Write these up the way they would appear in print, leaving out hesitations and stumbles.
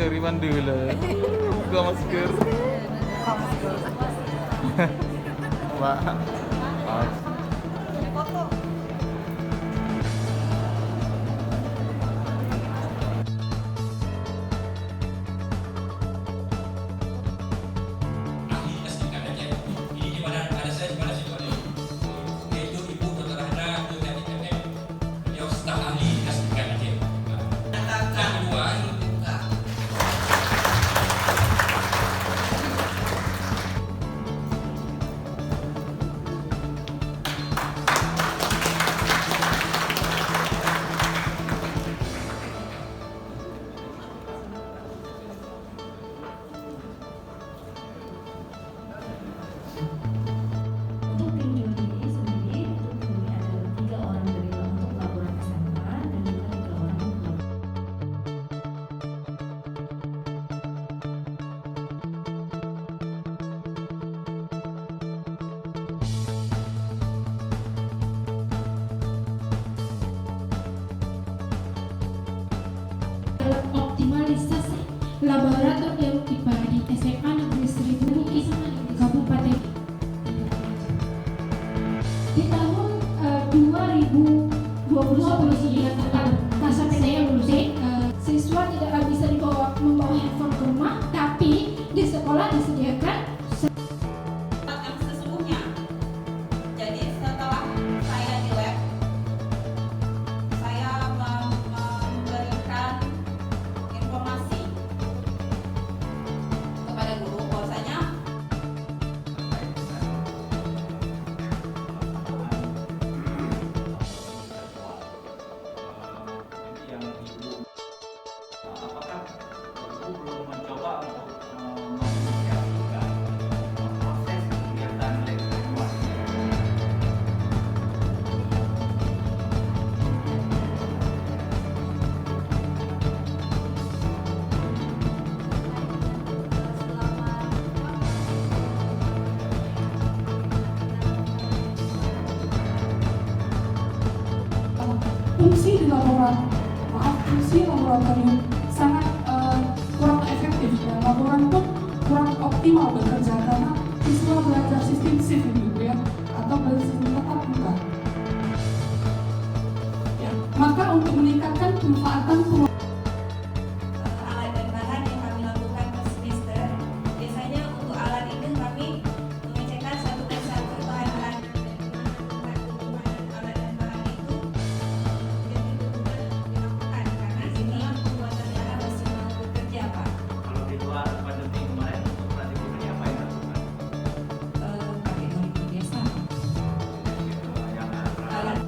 pengiriman dulu. Buka masker. Mbak. Maaf. Untuk tim Joni sendiri, untuk Joni ada 3 orang terlibat untuk laporan SMA dan juga 3 orang untuk optimalisasi laboratorium IPA di SMA Negeri 1000 Bukit Kabupaten. Di tahun 2020 tentang masa PDMUC, siswa tidak bisa membawa handphone ke rumah, tapi di sekolah disediakan yang sesungguhnya. Jadi setelah saya di lab, saya memberikan informasi kepada guru bahwasanya yang ibu, apakah ibu belum mencoba untuk menginisiasikan proses kegiatan evaluasi? fungsi laboratorium sangat kurang efektif dan laboratorium pun kurang optimal bekerja karena siswa belajar sistem shift gitu ya, atau belajar sistem tatap muka. Ya, maka untuk meningkatkan pemanfaatan alat dan bahan yang kami lakukan per semester, biasanya untuk alat itu kami mengecekkan satu persatu bahan-bahan alat dan bahan itu yang dilakukan karena ini pembuatan darah masih mau bekerja Pak. Kalau di luar pandemi kemarin, strategi apa yang dilakukan? Pakai monitor biasa. Yang Alat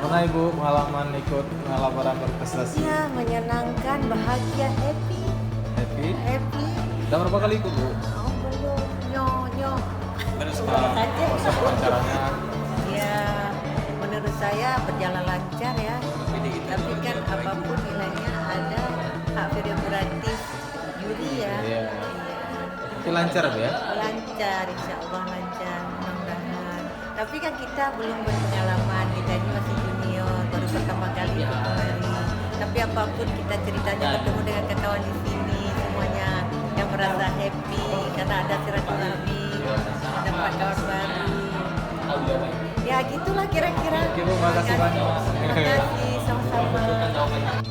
Pernah Ibu pengalaman ikut pengalaman berprestasi? Ya, menyenangkan, bahagia, happy. Happy? Happy. Udah berapa kali ikut Bu? Oh, belum. Nyo. Proses wawancaranya. Ya, menurut saya berjalan lancar ya. Tapi kan apapun nilainya ada hak prerogatif juri ya. Iya. Tapi lancar Bu ya? Lancar, insya Allah lancar, mudah-mudahan. Tapi kan kita belum berpengalaman, kita ini masih junior, baru pertama kali ikut kemari. Tapi apapun kita ceritanya bertemu dengan kawan di sini, semuanya yang merasa happy karena ada silaturahmi, dapat kawan baru. Ya gitulah kira-kira. Oke Bu, makasih banyak. Terima kasih, sama-sama.